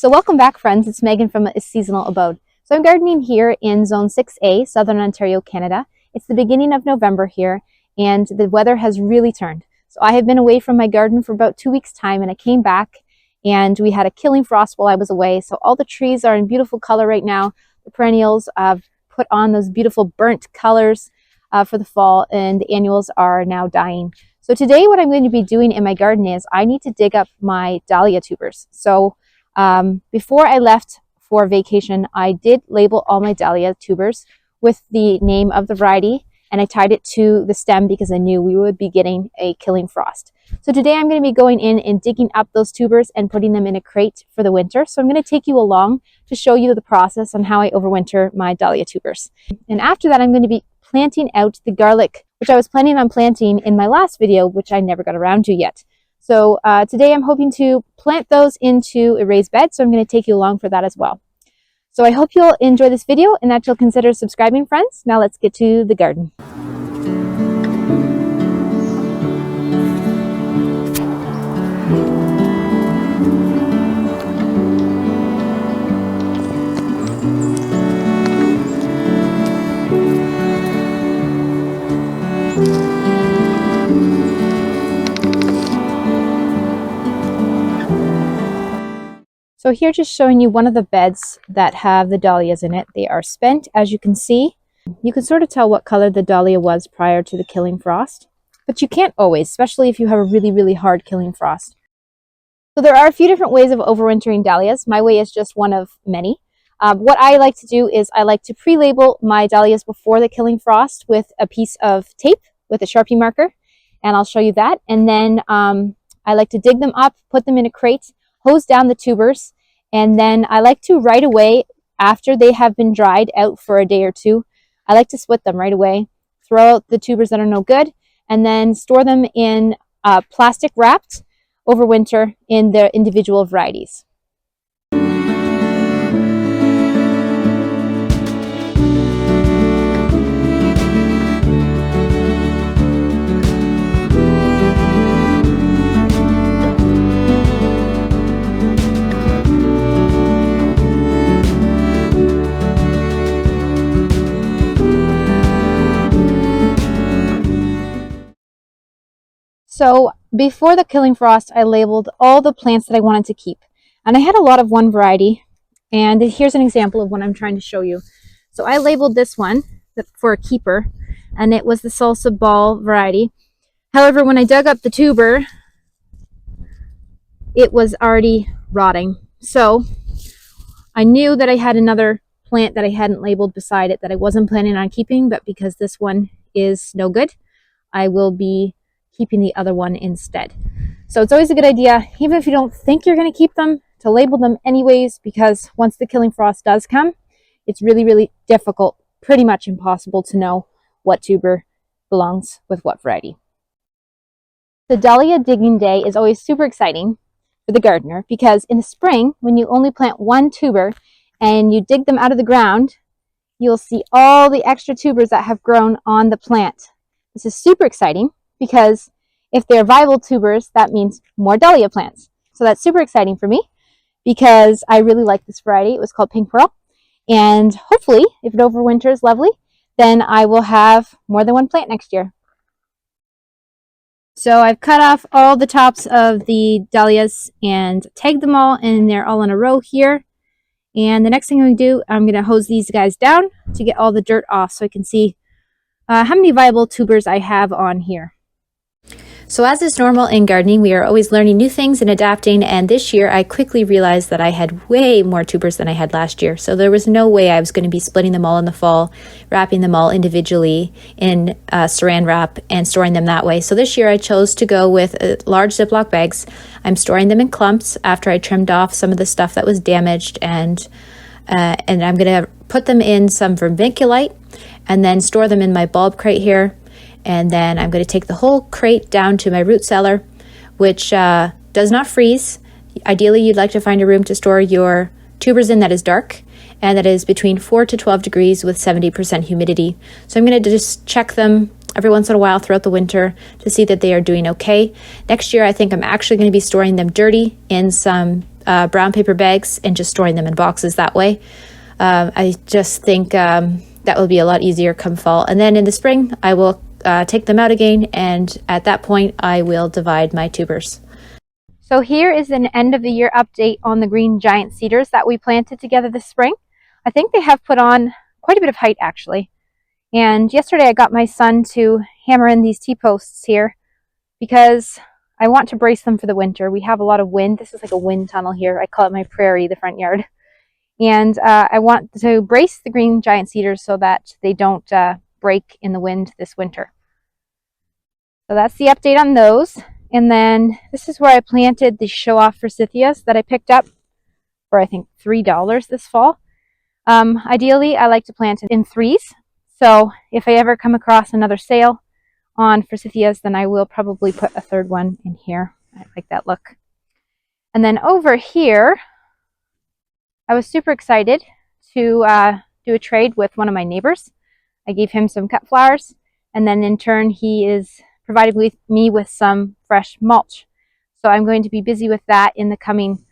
So welcome back, friends. It's Megan from A Seasonal Abode. So I'm gardening here in Zone 6A, Southern Ontario, Canada. It's the beginning of November here, and the weather has really turned. So I have been away from my garden for about 2 weeks' time, and I came back, and we had a killing frost while I was away. So all the trees are in beautiful color right now. The perennials have put on those beautiful burnt colors for the fall, and the annuals are now dying. So today what I'm going to be doing in my garden is I need to dig up my dahlia tubers. So before I left for vacation, I did label all my dahlia tubers with the name of the variety, and I tied it to the stem because I knew we would be getting a killing frost. So today I'm going to be going in and digging up those tubers and putting them in a crate for the winter. So I'm going to take you along to show you the process on how I overwinter my dahlia tubers. And after that, I'm going to be planting out the garlic, which I was planning on planting in my last video, which I never got around to yet. So today I'm hoping to plant those into a raised bed, so I'm going to take you along for that as well. So I hope you'll enjoy this video and that you'll consider subscribing, friends. Now let's get to the garden. So here, just showing you one of the beds that have the dahlias in it. They are spent, as you can see. You can sort of tell what color the dahlia was prior to the killing frost, but you can't always, especially if you have a really, really hard killing frost. So there are a few different ways of overwintering dahlias. My way is just one of many. What I like to do is I like to pre-label my dahlias before the killing frost with a piece of tape with a Sharpie marker, and I'll show you that. And then I like to dig them up, put them in a crate, hose down the tubers, and then I like to right away, after they have been dried out for a day or two, I like to split them right away, throw out the tubers that are no good, and then store them in plastic wrapped overwinter in their individual varieties. So before the killing frost, I labeled all the plants that I wanted to keep. And I had a lot of one variety. And here's an example of what I'm trying to show you. So I labeled this one for a keeper, and it was the salsa ball variety. However, when I dug up the tuber, it was already rotting. So I knew that I had another plant that I hadn't labeled beside it that I wasn't planning on keeping, but because this one is no good, I will be keeping the other one instead. So it's always a good idea, even if you don't think you're going to keep them, to label them anyways, because once the killing frost does come, it's really, really difficult, pretty much impossible to know what tuber belongs with what variety. The dahlia digging day is always super exciting for the gardener, because in the spring, when you only plant one tuber and you dig them out of the ground, you'll see all the extra tubers that have grown on the plant. This is super exciting, because if they're viable tubers, that means more dahlia plants. So that's super exciting for me because I really like this variety. It was called Pink Pearl. And hopefully, if it overwinters lovely, then I will have more than one plant next year. So I've cut off all the tops of the dahlias and tagged them all, and they're all in a row here. And the next thing I'm going to do, I'm going to hose these guys down to get all the dirt off so I can see how many viable tubers I have on here. So as is normal in gardening, we are always learning new things and adapting, and this year I quickly realized that I had way more tubers than I had last year. So there was no way I was going to be splitting them all in the fall, wrapping them all individually in saran wrap and storing them that way. So this year I chose to go with large Ziploc bags. I'm storing them in clumps after I trimmed off some of the stuff that was damaged, and I'm going to put them in some vermiculite and then store them in my bulb crate here. And then I'm going to take the whole crate down to my root cellar, which does not freeze. Ideally, you'd like to find a room to store your tubers in that is dark and that is between 4 to 12 degrees with 70% humidity. So I'm going to just check them every once in a while throughout the winter to see that they are doing okay. Next year, I think I'm actually going to be storing them dirty in some brown paper bags and just storing them in boxes that way. I just think that will be a lot easier come fall. And then in the spring, I will take them out again, and at that point, I will divide my tubers. So here is an end of the year update on the green giant cedars that we planted together this spring. I think they have put on quite a bit of height actually. And yesterday I got my son to hammer in these T-posts here because I want to brace them for the winter. We have a lot of wind. This is like a wind tunnel here. I call it my prairie, the front yard. And I want to brace the green giant cedars so that they don't break in the wind this winter. So that's the update on those. And then this is where I planted the show-off forsythias that I picked up for I think $3 this fall. Ideally, I like to plant it in threes. So if I ever come across another sale on forsythias, then I will probably put a third one in here. I like that look. And then over here, I was super excited to do a trade with one of my neighbors. I gave him some cut flowers, and then in turn he is provided me with some fresh mulch. So I'm going to be busy with that in the coming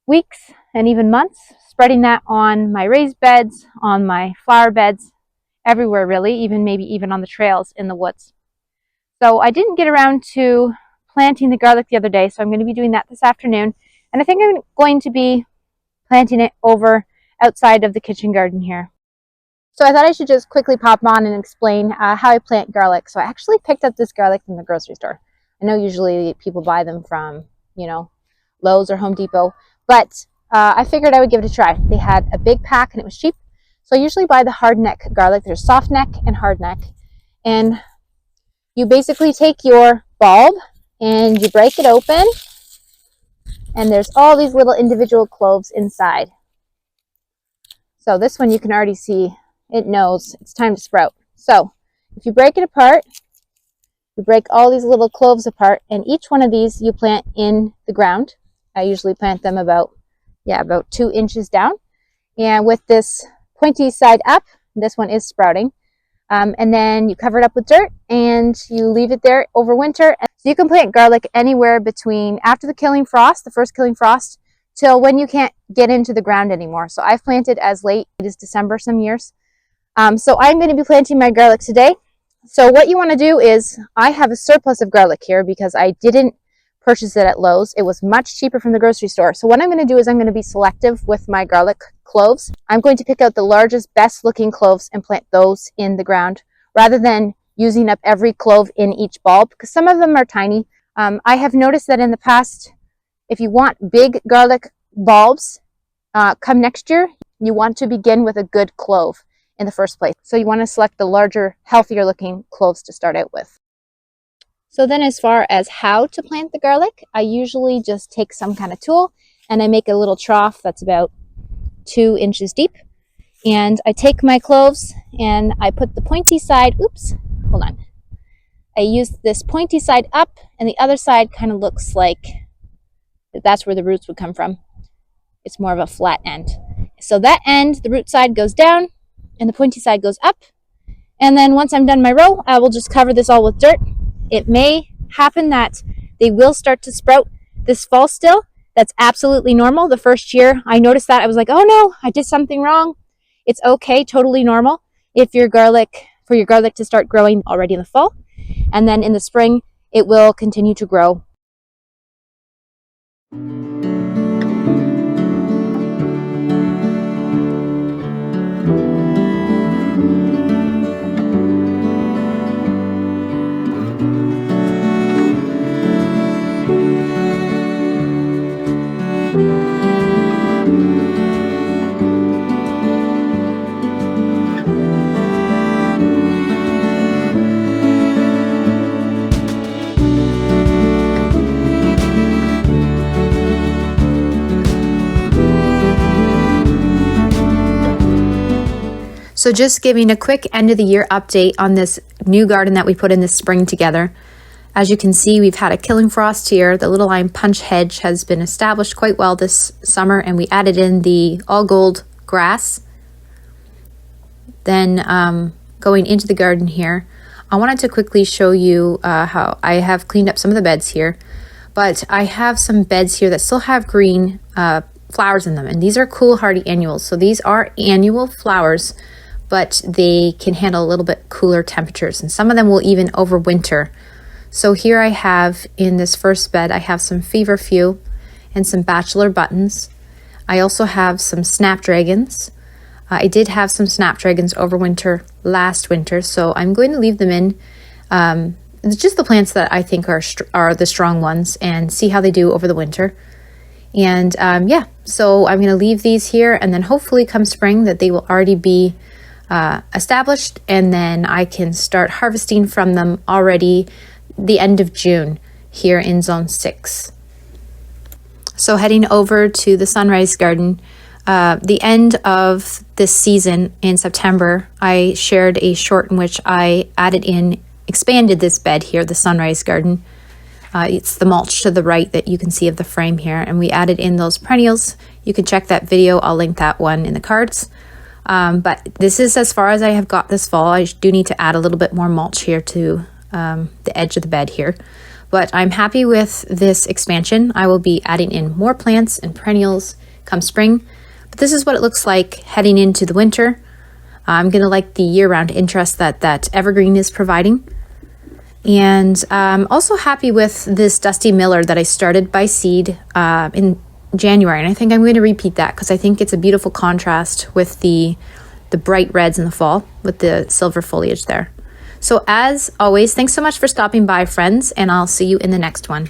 weeks and even months, spreading that on my raised beds, on my flower beds, everywhere really, maybe even on the trails in the woods. So I didn't get around to planting the garlic the other day, so I'm going to be doing that this afternoon. And I think I'm going to be planting it over outside of the kitchen garden here. So I thought I should just quickly pop on and explain how I plant garlic. So I actually picked up this garlic from the grocery store. I know usually people buy them from, Lowe's or Home Depot, but I figured I would give it a try. They had a big pack and it was cheap. So I usually buy the hard neck garlic. There's soft neck and hard neck. And you basically take your bulb and you break it open, and there's all these little individual cloves inside. So this one you can already see, it knows it's time to sprout. So if you break it apart, you break all these little cloves apart, and each one of these you plant in the ground. I usually plant them about 2 inches down. And with this pointy side up, this one is sprouting. And then you cover it up with dirt and you leave it there over winter. So you can plant garlic anywhere between after the killing frost, the first killing frost, till when you can't get into the ground anymore. So I've planted as late as December some years. So I'm going to be planting my garlic today. So what you want to do is, I have a surplus of garlic here because I didn't purchase it at Lowe's. It was much cheaper from the grocery store. So what I'm going to do is I'm going to be selective with my garlic cloves. I'm going to pick out the largest, best looking cloves and plant those in the ground rather than using up every clove in each bulb, because some of them are tiny. I have noticed that in the past, if you want big garlic bulbs come next year, you want to begin with a good clove in the first place. So you want to select the larger, healthier looking cloves to start out with. So then as far as how to plant the garlic, I usually just take some kind of tool and I make a little trough that's about 2 inches deep. And I take my cloves and I put the pointy side, I use this pointy side up, and the other side kind of looks like that's where the roots would come from. It's more of a flat end. So that end, the root side goes down and the pointy side goes up. And then once I'm done my row, I will just cover this all with dirt. It may happen that they will start to sprout this fall still. That's absolutely normal. The first year I noticed that, I was like, oh no, I did something wrong. It's okay, totally normal if your garlic to start growing already in the fall. And then in the spring, it will continue to grow. So just giving a quick end of the year update on this new garden that we put in this spring together. As you can see, we've had a killing frost here. The little lime punch hedge has been established quite well this summer, and we added in the all gold grass. Then going into the garden here, I wanted to quickly show you how I have cleaned up some of the beds here. But I have some beds here that still have green flowers in them. And these are cool hardy annuals. So these are annual flowers, but they can handle a little bit cooler temperatures. And some of them will even overwinter. So here I have, in this first bed, I have some feverfew and some bachelor buttons. I also have some snapdragons. I did have some snapdragons overwinter last winter, so I'm going to leave them in. Just the plants that I think are the strong ones, and see how they do over the winter. And yeah, so I'm going to leave these here, and then hopefully come spring that they will already be established, and then I can start harvesting from them already the end of June here in Zone 6. So heading over to the sunrise garden, the end of this season in September, I shared a short in which I expanded this bed here, the sunrise garden. It's the mulch to the right that you can see of the frame here, and we added in those perennials. You can check that video. I'll link that one in the cards. But this is as far as I have got this fall. I do need to add a little bit more mulch here to the edge of the bed here. But I'm happy with this expansion. I will be adding in more plants and perennials come spring. But this is what it looks like heading into the winter. I'm going to like the year-round interest that evergreen is providing. And I'm also happy with this Dusty Miller that I started by seed in January. And I think I'm going to repeat that because I think it's a beautiful contrast with the bright reds in the fall with the silver foliage there. So as always, thanks so much for stopping by, friends, and I'll see you in the next one.